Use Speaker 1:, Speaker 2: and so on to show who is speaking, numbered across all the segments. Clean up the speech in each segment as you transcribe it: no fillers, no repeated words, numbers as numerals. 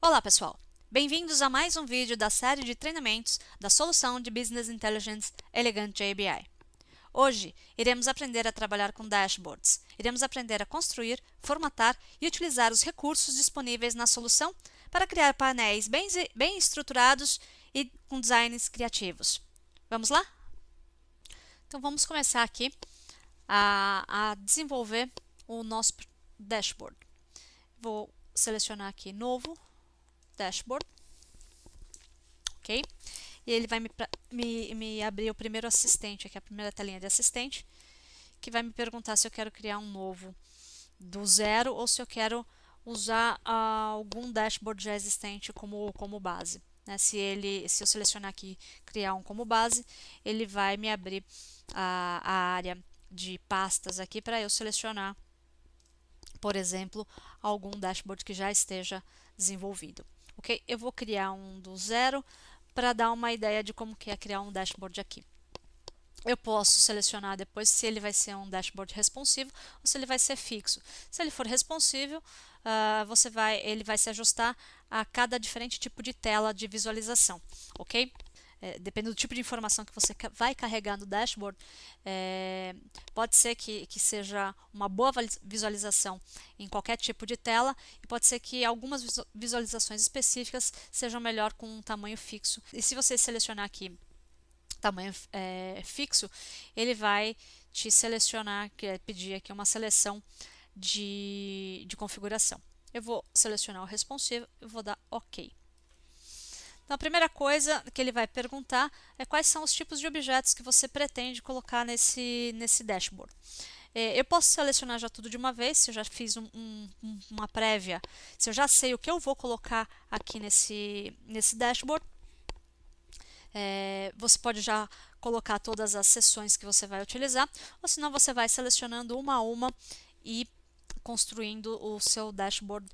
Speaker 1: Olá pessoal, bem-vindos a mais um vídeo da série de treinamentos da solução de Business Intelligence Elegant JBI. Hoje, iremos aprender a trabalhar com dashboards. Iremos aprender a construir, formatar e utilizar os recursos disponíveis na solução para criar painéis bem estruturados e com designs criativos. Vamos lá? Então vamos começar aqui a desenvolver o nosso dashboard. Vou selecionar aqui Novo, Dashboard, ok? E ele vai me abrir o primeiro assistente, aqui a primeira telinha de assistente, que vai me perguntar se eu quero criar um novo do zero ou se eu quero usar algum dashboard já existente como base. Né? Se eu selecionar aqui criar um como base, ele vai me abrir a área de pastas aqui para eu selecionar, por exemplo, algum dashboard que já esteja desenvolvido. Ok? Eu vou criar um do zero para dar uma ideia de como que é criar um dashboard aqui. Eu posso selecionar depois se ele vai ser um dashboard responsivo ou se ele vai ser fixo. Se ele for responsivo, ele vai se ajustar a cada diferente tipo de tela de visualização, ok? Dependendo do tipo de informação que você vai carregar no dashboard, pode ser que seja uma boa visualização em qualquer tipo de tela e pode ser que algumas visualizações específicas sejam melhor com um tamanho fixo. E se você selecionar aqui tamanho fixo, ele vai te selecionar, pedir aqui uma seleção de configuração. Eu vou selecionar o responsivo e vou dar OK. Então, a primeira coisa que ele vai perguntar é quais são os tipos de objetos que você pretende colocar nesse dashboard. Eu posso selecionar já tudo de uma vez, se eu já fiz uma prévia, se eu já sei o que eu vou colocar aqui nesse dashboard. Você pode já colocar todas as seções que você vai utilizar, ou senão você vai selecionando uma a uma e construindo o seu dashboard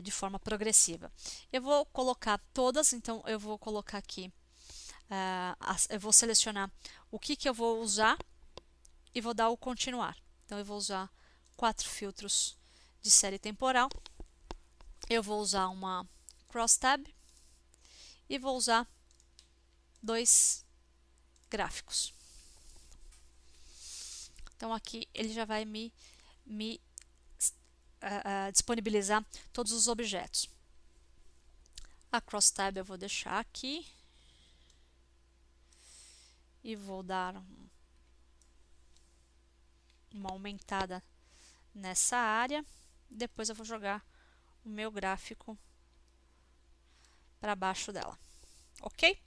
Speaker 1: de forma progressiva. Eu vou colocar todas, então eu vou colocar aqui, eu vou selecionar o que eu vou usar e vou dar o continuar. Então eu vou usar 4 filtros de série temporal, eu vou usar uma cross tab e vou usar 2 gráficos. Então aqui ele já vai me disponibilizar todos os objetos. A cross tab eu vou deixar aqui e vou dar uma aumentada nessa área. Depois eu vou jogar o meu gráfico para baixo dela, ok?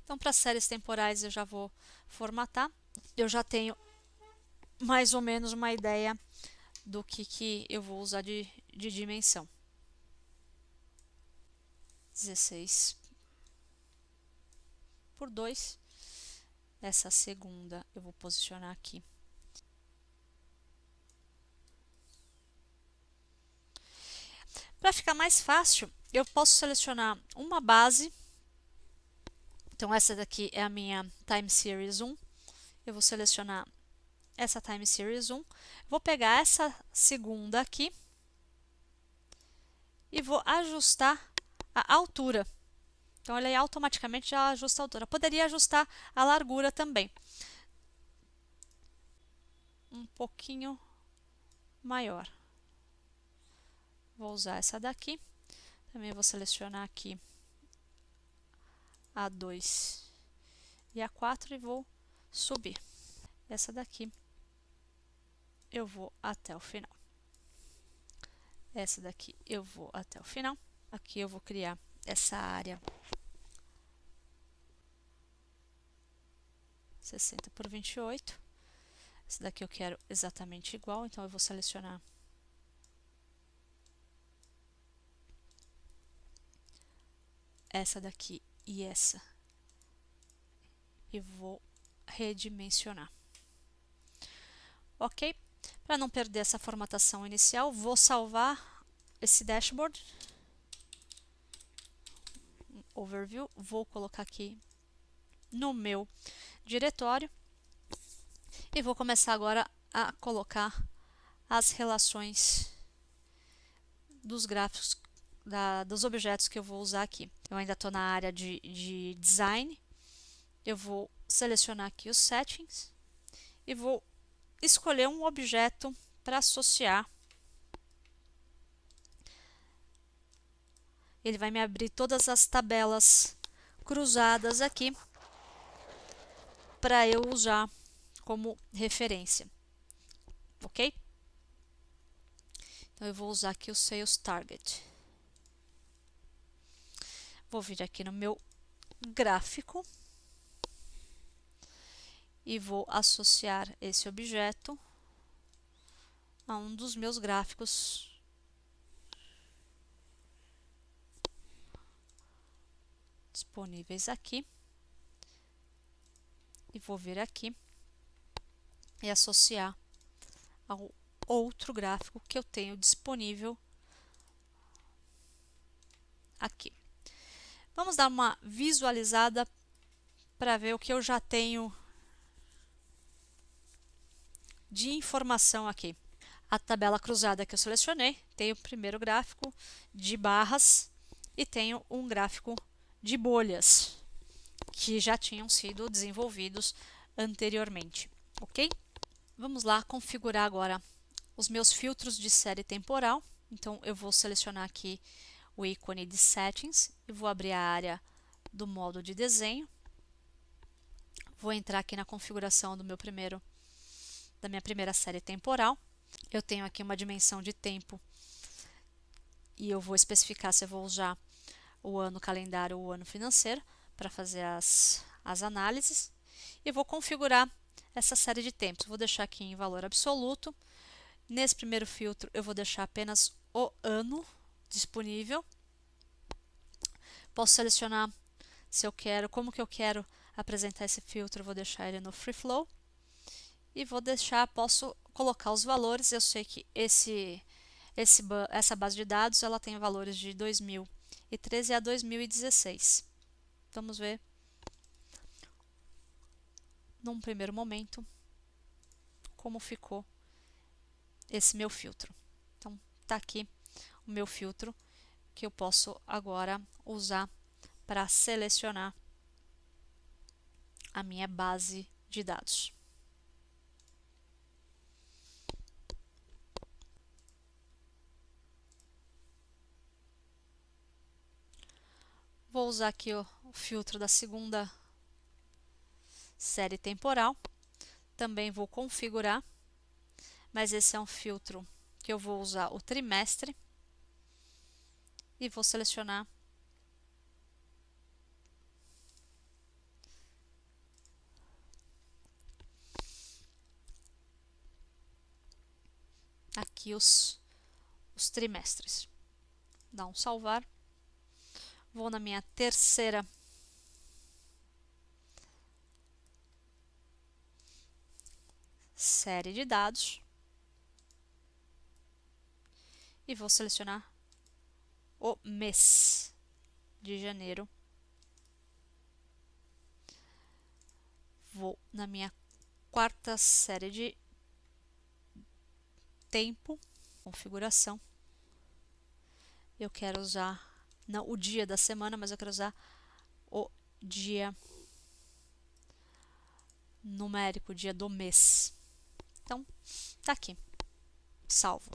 Speaker 1: Então, para séries temporais eu já vou formatar. Eu já tenho mais ou menos uma ideia do que eu vou usar de dimensão. 16 por 2. Essa segunda eu vou posicionar aqui. Para ficar mais fácil, eu posso selecionar uma base. Então, essa daqui é a minha Time Series 1. Eu vou selecionar essa Time Series 1. Vou pegar essa segunda aqui e vou ajustar a altura. Então, ele automaticamente já ajusta a altura. Poderia ajustar a largura também. Um pouquinho maior. Vou usar essa daqui. Também vou selecionar aqui a 2 e a 4 e vou subir. Essa daqui eu vou até o final. Essa daqui eu vou até o final. Aqui eu vou criar essa área 60 por 28. Essa daqui eu quero exatamente igual, então eu vou selecionar essa daqui e essa e vou redimensionar. Ok? Para não perder essa formatação inicial, vou salvar esse dashboard. Overview, vou colocar aqui no meu diretório e vou começar agora a colocar as relações dos gráficos dos objetos que eu vou usar aqui. Eu ainda estou na área de design. Eu vou selecionar aqui os settings e vou escolher um objeto para associar. Ele vai me abrir todas as tabelas cruzadas aqui para eu usar como referência, ok? Então eu vou usar aqui o Sales Target. Vou vir aqui no meu gráfico e vou associar esse objeto a um dos meus gráficos disponíveis aqui. E vou vir aqui e associar ao outro gráfico que eu tenho disponível aqui. Vamos dar uma visualizada para ver o que eu já tenho de informação aqui. A tabela cruzada que eu selecionei tem o primeiro gráfico de barras e tenho um gráfico de bolhas que já tinham sido desenvolvidos anteriormente, ok? Vamos lá configurar agora os meus filtros de série temporal. Então eu vou selecionar aqui o ícone de Settings e vou abrir a área do modo de desenho. Vou entrar aqui na configuração da minha primeira série temporal. Eu tenho aqui uma dimensão de tempo e eu vou especificar se eu vou usar o ano calendário ou o ano financeiro para fazer as análises. E vou configurar essa série de tempos. Vou deixar aqui em valor absoluto. Nesse primeiro filtro eu vou deixar apenas o ano disponível. Posso selecionar se eu quero, como que eu quero apresentar esse filtro. Eu vou deixar ele no Free Flow e vou deixar, posso colocar os valores. Eu sei que essa base de dados ela tem valores de 2013 a 2016. Vamos ver num primeiro momento como ficou esse meu filtro. Então tá aqui o meu filtro que eu posso agora usar para selecionar a minha base de dados. Vou usar aqui o filtro da segunda série temporal. Também vou configurar, mas esse é um filtro que eu vou usar o trimestre. E vou selecionar aqui os trimestres. Dá um salvar. Vou na minha terceira série de dados e vou selecionar o mês de janeiro. Vou na minha quarta série de tempo, configuração. Eu quero usar não o dia da semana, mas eu quero usar o dia numérico, o dia do mês. Então, tá aqui, salvo.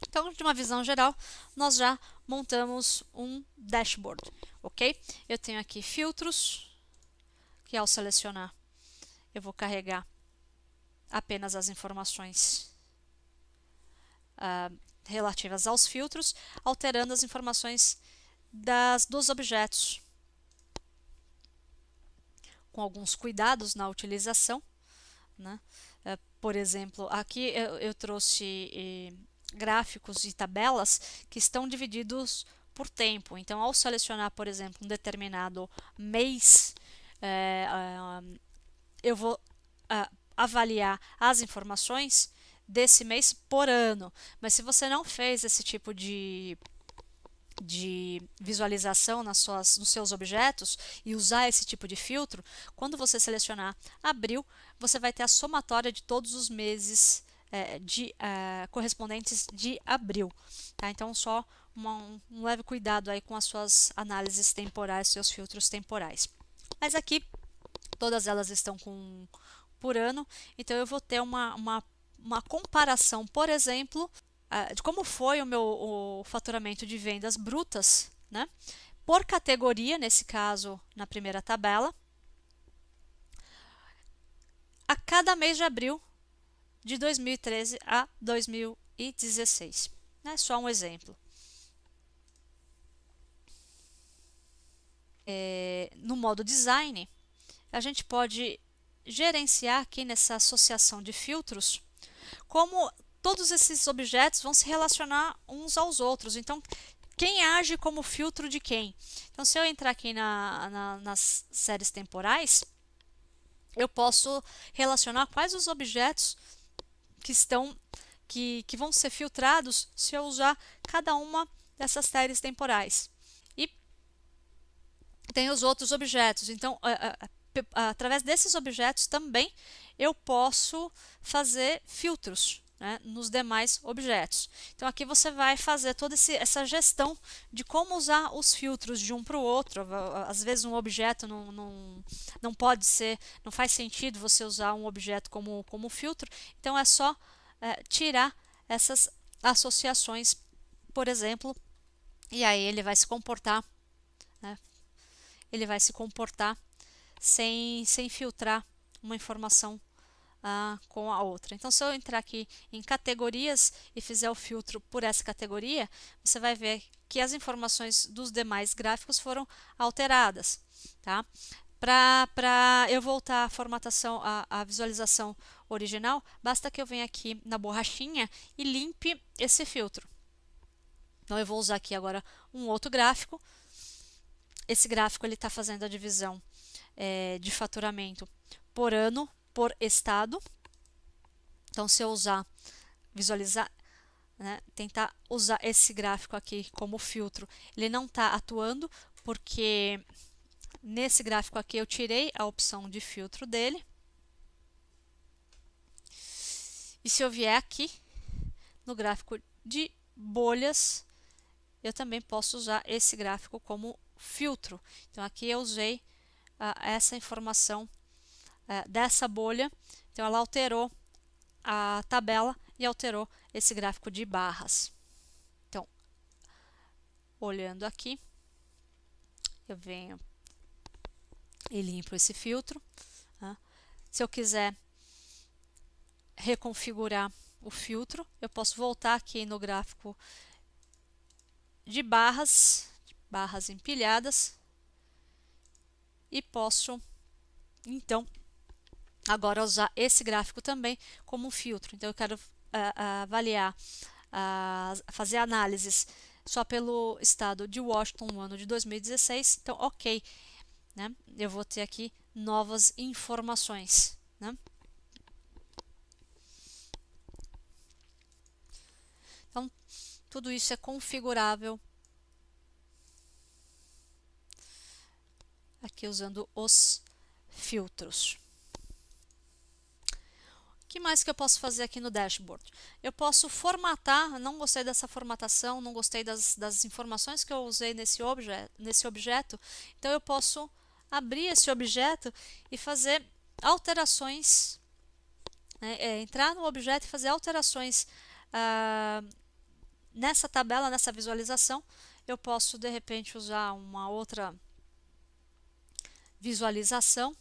Speaker 1: Então, de uma visão geral, nós já montamos um dashboard, ok? Eu tenho aqui filtros, que ao selecionar, eu vou carregar apenas as informações relativas aos filtros, alterando as informações dos objetos, com alguns cuidados na utilização, né? Por exemplo, aqui eu trouxe gráficos e tabelas que estão divididos por tempo. Então, ao selecionar, por exemplo, um determinado mês, eu vou avaliar as informações desse mês por ano. Mas se você não fez esse tipo de visualização nos seus objetos e usar esse tipo de filtro, quando você selecionar abril, você vai ter a somatória de todos os meses correspondentes de abril. Tá? Então, só um leve cuidado aí com as suas análises temporais, seus filtros temporais. Mas aqui todas elas estão por ano, então eu vou ter uma comparação, por exemplo, de como foi o faturamento de vendas brutas, né? Por categoria, nesse caso, na primeira tabela, a cada mês de abril de 2013 a 2016. É só um exemplo. No modo design, a gente pode gerenciar aqui nessa associação de filtros como todos esses objetos vão se relacionar uns aos outros. Então, quem age como filtro de quem? Então, se eu entrar aqui nas séries temporais, eu posso relacionar quais os objetos que vão ser filtrados se eu usar cada uma dessas séries temporais. E tem os outros objetos. Então, através desses objetos também eu posso fazer filtros, né, nos demais objetos. Então aqui você vai fazer toda essa gestão de como usar os filtros de um para o outro. Às vezes um objeto não pode ser, não faz sentido você usar um objeto como filtro, então é só tirar essas associações, por exemplo, e aí ele vai se comportar, né, sem filtrar uma informação com a outra. Então, se eu entrar aqui em categorias e fizer o filtro por essa categoria, você vai ver que as informações dos demais gráficos foram alteradas. Tá? Para eu voltar à formatação, à visualização original, basta que eu venha aqui na borrachinha e limpe esse filtro. Então, eu vou usar aqui agora um outro gráfico. Esse gráfico está fazendo a divisão de faturamento por ano, por estado. Então, se eu visualizar, né, tentar usar esse gráfico aqui como filtro, ele não está atuando porque nesse gráfico aqui eu tirei a opção de filtro dele. E se eu vier aqui no gráfico de bolhas, eu também posso usar esse gráfico como filtro. Então, aqui eu usei essa informação dessa bolha, então ela alterou a tabela e alterou esse gráfico de barras. Então, olhando aqui, eu venho e limpo esse filtro. Tá? Se eu quiser reconfigurar o filtro, eu posso voltar aqui no gráfico de barras empilhadas, e posso, então, agora usar esse gráfico também como um filtro. Então, eu quero avaliar, fazer análises só pelo estado de Washington no ano de 2016. Então, ok, né? Eu vou ter aqui novas informações, né? Então, tudo isso é configurável aqui usando os filtros. O que mais que eu posso fazer aqui no dashboard? Eu posso formatar, não gostei dessa formatação, não gostei das informações que eu usei nesse objeto, então eu posso abrir esse objeto e fazer alterações, né, entrar no objeto e fazer alterações nessa tabela, nessa visualização. Eu posso, de repente, usar uma outra visualização.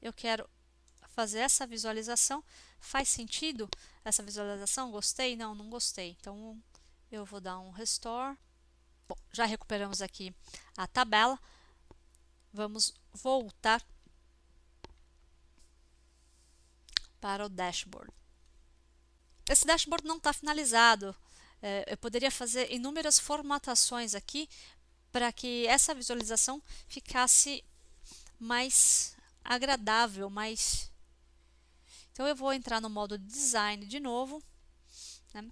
Speaker 1: Eu quero fazer essa visualização. Faz sentido essa visualização? Gostei? Não, não gostei. Então, eu vou dar um restore. Bom, já recuperamos aqui a tabela. Vamos voltar para o dashboard. Esse dashboard não está finalizado. Eu poderia fazer inúmeras formatações aqui para que essa visualização ficasse mais agradável, mais... Então, eu vou entrar no modo design de novo, né,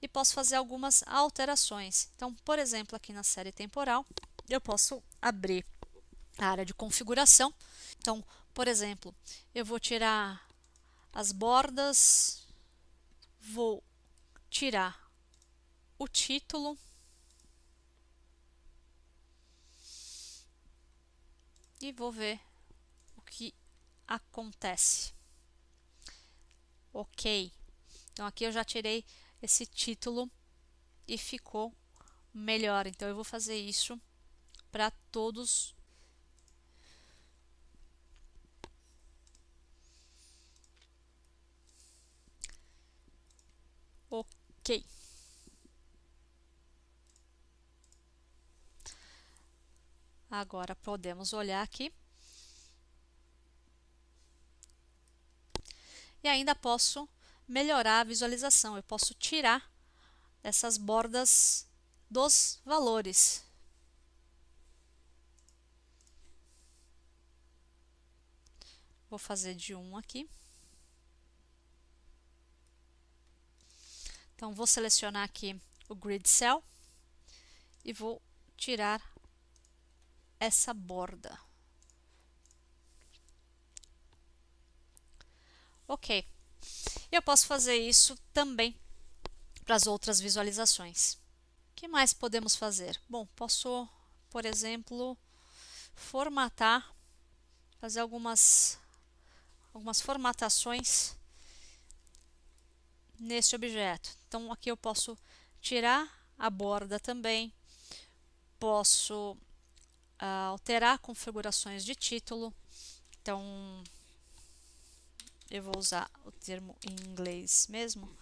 Speaker 1: e posso fazer algumas alterações. Então, por exemplo, aqui na série temporal, eu posso abrir a área de configuração. Então, por exemplo, eu vou tirar as bordas, vou tirar o título e vou ver o que acontece. Ok, então aqui eu já tirei esse título e ficou melhor. Então eu vou fazer isso para todos. Ok. Agora podemos olhar aqui. E ainda posso melhorar a visualização. Eu posso tirar essas bordas dos valores. Vou fazer de 1 aqui. Então, vou selecionar aqui o Grid Cell e vou tirar essa borda. Ok. Eu posso fazer isso também para as outras visualizações. O que mais podemos fazer? Bom, posso, por exemplo, formatar, fazer algumas formatações nesse objeto. Então, aqui eu posso tirar a borda também, posso alterar configurações de título. Então, eu vou usar o termo em inglês mesmo,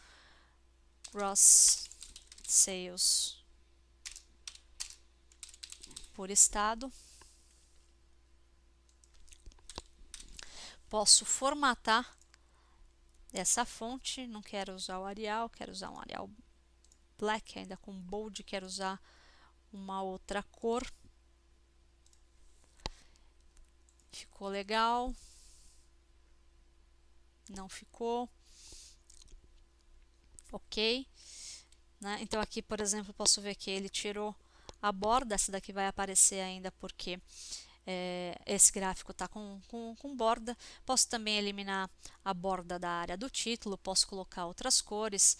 Speaker 1: Gross Sales por estado. Posso formatar essa fonte, não quero usar o Arial, quero usar um Arial Black, ainda com bold, quero usar uma outra cor. Ficou legal? Não ficou? Ok. Né? Então aqui, por exemplo, posso ver que ele tirou a borda, essa daqui vai aparecer ainda porque esse gráfico está com borda. Posso também eliminar a borda da área do título, posso colocar outras cores,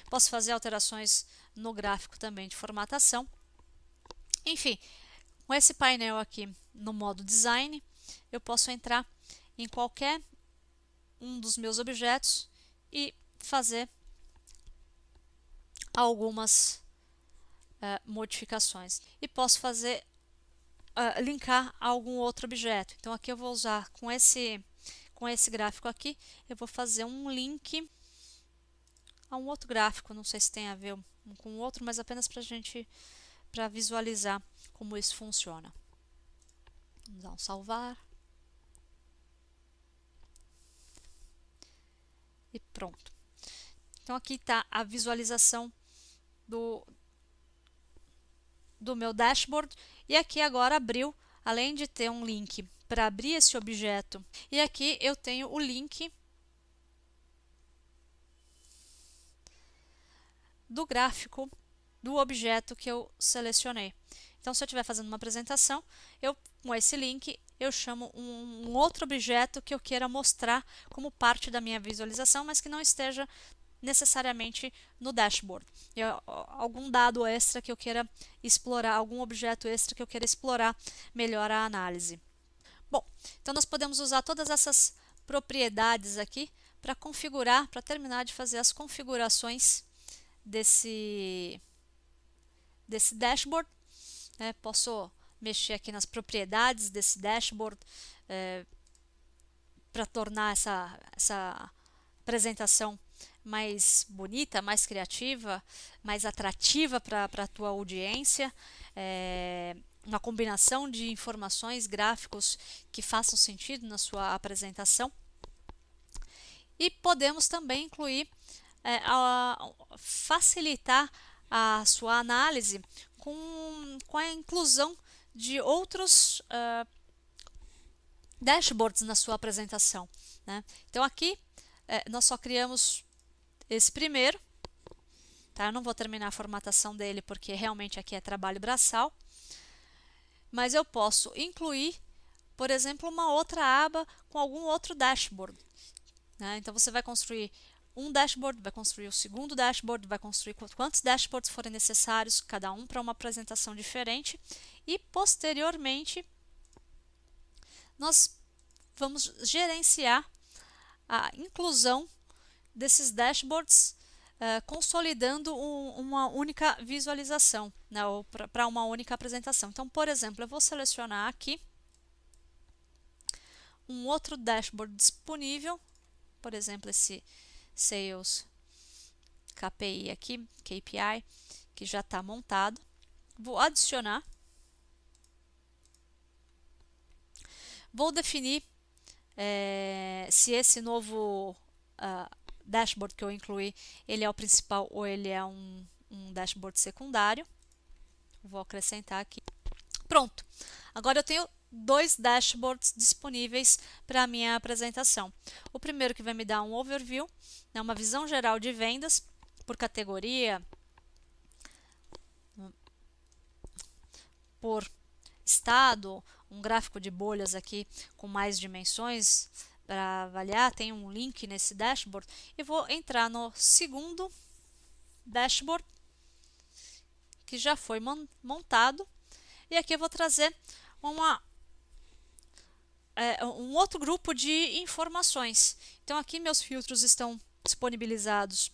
Speaker 1: posso fazer alterações no gráfico também de formatação. Enfim, com esse painel aqui no modo design, eu posso entrar em qualquer um dos meus objetos e fazer algumas modificações. E posso fazer linkar a algum outro objeto. Então aqui eu vou usar com esse gráfico aqui, eu vou fazer um link a um outro gráfico, não sei se tem a ver um com o outro, mas apenas para visualizar como isso funciona. Vamos dar um salvar. E pronto. Então aqui está a visualização do meu dashboard, e aqui agora abriu, além de ter um link para abrir esse objeto, e aqui eu tenho o link do gráfico do objeto que eu selecionei. Então, se eu estiver fazendo uma apresentação, com esse link eu chamo um outro objeto que eu queira mostrar como parte da minha visualização, mas que não esteja necessariamente no dashboard. Algum dado extra que eu queira explorar, algum objeto extra que eu queira explorar melhor a análise. Bom, então nós podemos usar todas essas propriedades aqui para configurar, para terminar de fazer as configurações desse dashboard. Posso mexer aqui nas propriedades desse dashboard para tornar essa apresentação mais bonita, mais criativa, mais atrativa para a tua audiência, uma combinação de informações, gráficos que façam sentido na sua apresentação. E podemos também incluir, facilitar a sua análise com a inclusão de outros dashboards na sua apresentação. Né? Então aqui nós só criamos esse primeiro, tá? Eu não vou terminar a formatação dele porque realmente aqui é trabalho braçal, mas eu posso incluir, por exemplo, uma outra aba com algum outro dashboard. né? Então você vai construir um dashboard, vai construir o segundo dashboard, vai construir quantos dashboards forem necessários, cada um para uma apresentação diferente, e posteriormente nós vamos gerenciar a inclusão desses dashboards, consolidando uma única visualização, né, ou para uma única apresentação. Então, por exemplo, eu vou selecionar aqui um outro dashboard disponível, por exemplo, esse Sales KPI aqui, KPI, que já está montado. Vou adicionar. Vou definir se esse novo dashboard que eu incluí, ele é o principal ou ele é um dashboard secundário. Vou acrescentar aqui. Pronto! Agora eu tenho 2 dashboards disponíveis para a minha apresentação. O primeiro que vai me dar um overview, né, uma visão geral de vendas por categoria, por estado, um gráfico de bolhas aqui com mais dimensões para avaliar, tem um link nesse dashboard, e vou entrar no segundo dashboard que já foi montado, e aqui eu vou trazer um outro grupo de informações. Então aqui meus filtros estão disponibilizados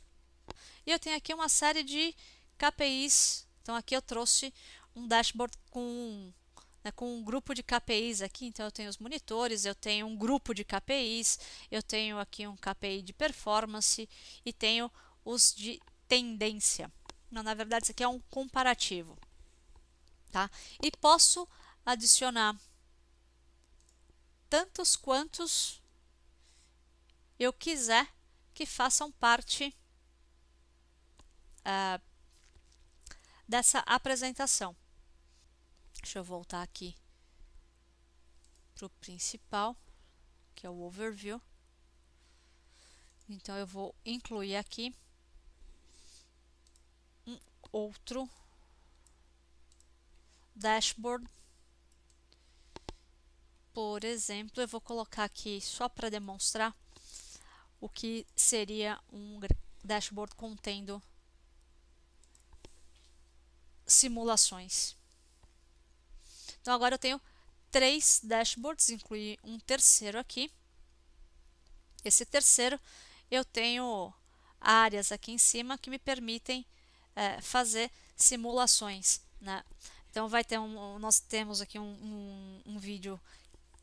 Speaker 1: e eu tenho aqui uma série de KPIs. Então aqui eu trouxe um dashboard com um grupo de KPIs aqui. Então eu tenho os monitores, eu tenho um grupo de KPIs, eu tenho aqui um KPI de performance e tenho os de tendência. Não, na verdade isso aqui é um comparativo, tá? E posso adicionar tantos quantos eu quiser que façam parte dessa apresentação. Deixa eu voltar aqui para o principal, que é o overview. Então eu vou incluir aqui um outro dashboard. Por exemplo, eu vou colocar aqui só para demonstrar o que seria um dashboard contendo simulações. Então agora eu tenho 3 dashboards, incluí um terceiro aqui. Esse terceiro eu tenho áreas aqui em cima que me permitem fazer simulações, né? Então nós temos aqui um vídeo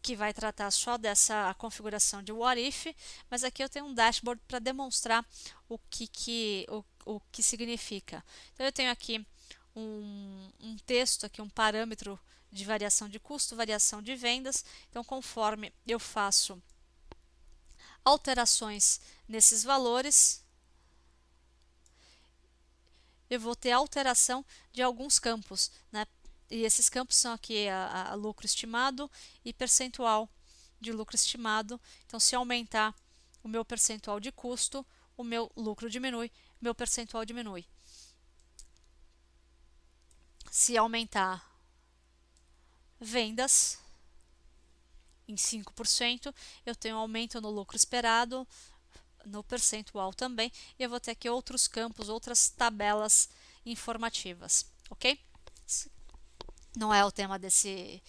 Speaker 1: que vai tratar só dessa configuração de what if, mas aqui eu tenho um dashboard para demonstrar o que significa. Então eu tenho aqui um texto, aqui um parâmetro de variação de custo, variação de vendas. Então conforme eu faço alterações nesses valores, eu vou ter alteração de alguns campos, né? E esses campos são aqui a lucro estimado e percentual de lucro estimado. Então, se aumentar o meu percentual de custo, o meu lucro diminui, meu percentual diminui. Se aumentar vendas em 5%, eu tenho um aumento no lucro esperado, no percentual também, e eu vou ter aqui outros campos, outras tabelas informativas, ok? Não é o tema desse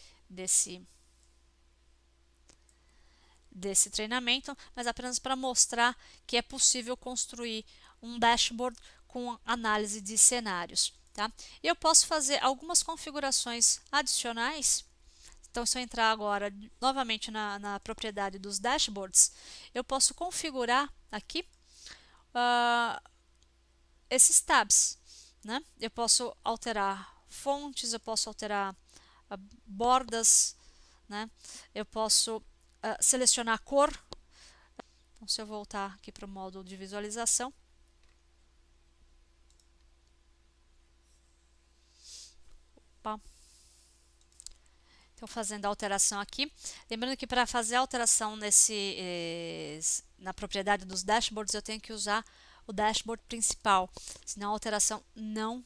Speaker 1: treinamento, mas apenas para mostrar que é possível construir um dashboard com análise de cenários, tá? Eu posso fazer algumas configurações adicionais. Então, se eu entrar agora novamente na propriedade dos dashboards, eu posso configurar aqui esses tabs, né? Eu posso alterar fontes, eu posso alterar bordas, né? Eu posso selecionar a cor. Então, se eu voltar aqui para o módulo de visualização, então, fazendo a alteração aqui. Lembrando que para fazer a alteração na propriedade dos dashboards, eu tenho que usar o dashboard principal, senão a alteração não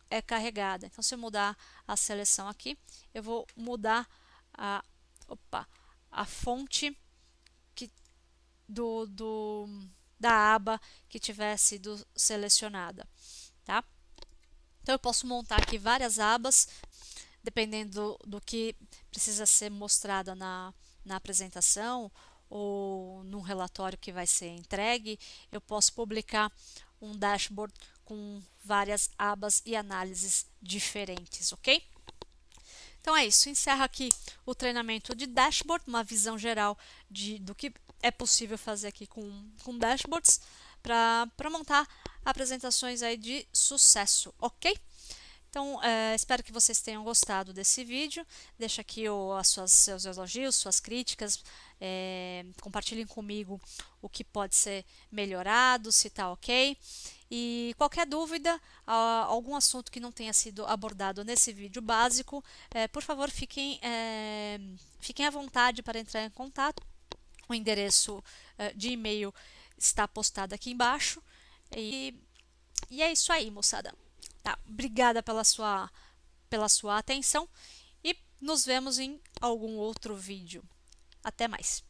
Speaker 1: é carregada. Então, se eu mudar a seleção aqui, eu vou mudar a fonte da aba que tiver sido selecionada, tá? Então eu posso montar aqui várias abas, dependendo do que precisa ser mostrado na apresentação ou num relatório que vai ser entregue. Eu posso publicar um dashboard com várias abas e análises diferentes, ok? Então é isso, encerra aqui o treinamento de dashboard, uma visão geral do que é possível fazer aqui com dashboards para montar apresentações aí de sucesso, ok? Então, espero que vocês tenham gostado desse vídeo. Deixa aqui seus elogios, suas críticas. Compartilhem comigo o que pode ser melhorado, se está ok. E qualquer dúvida, algum assunto que não tenha sido abordado nesse vídeo básico, por favor, fiquem à vontade para entrar em contato. O endereço de e-mail está postado aqui embaixo. E é isso aí, moçada. Tá, obrigada pela sua atenção e nos vemos em algum outro vídeo. Até mais!